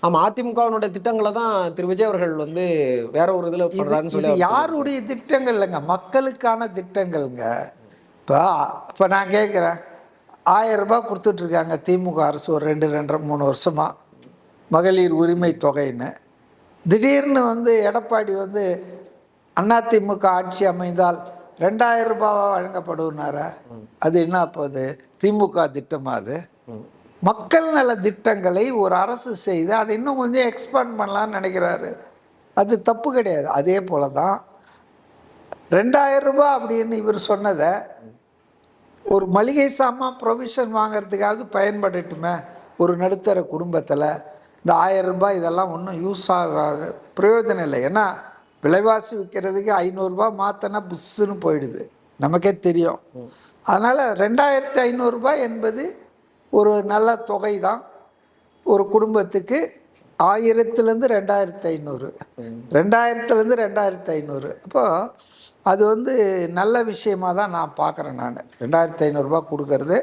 ஆமா, அதிமுகவினுடைய திட்டங்களை தான் திரு விஜய் அவர்கள் வந்து வேற ஒரு இதுல இது பண்றாருன்னு சொல்லி இது அவர் சொல்லியிருக்காரு. யாருடைய திட்டங்கள் இல்லைங்க, மக்களுக்கான திட்டங்கள்ங்க. இப்போ நான் கேட்குறேன், 1000 ரூபாய் கொடுத்துட்ருக்காங்க திமுக அரசு ஒரு 2, 2.5, 3 வருஷமாக மகளிர் உரிமை தொகைன்னு. திடீர்னு வந்து எடப்பாடி வந்து அதிமுக ஆட்சி அமைந்தால் 2000 ரூபாவா வழங்கப்படுனார. அது என்ன அப்போது திமுக திட்டமா? அது மக்கள் நல திட்டங்களை ஒரு அரசு செய்து அதை இன்னும் கொஞ்சம் எக்ஸ்பேண்ட் பண்ணலான்னு நினைக்கிறாரு. அது தப்பு கிடையாது. அதே போல தான் 2000 ரூபாய் அப்படின்னு இவர் சொன்னதை ஒரு மளிகை சாமான் ப்ரொவிஷன் வாங்கிறதுக்காவது பயன்படட்டுமே ஒரு நடுத்தர குடும்பத்தில். இந்த 1000 ரூபாய் இதெல்லாம் ஒன்றும் யூஸ் ஆகாது, பிரயோஜனம் இல்லை. ஏன்னா விலைவாசி விற்கிறதுக்கு 500 ரூபாய் மாற்றினா புஷ்ஷுன்னு போயிடுது, நமக்கே தெரியும். அதனால் 2500 ரூபாய் என்பது ஒரு நல்ல தொகை தான். ஒரு குடும்பத்துக்கு 1000லேருந்து 2500, 2000லேருந்து 2500. அப்போது அது வந்து நல்ல விஷயமாக தான் நான் பார்க்குறேன். நான் 2500 ரூபாய் கொடுக்கறது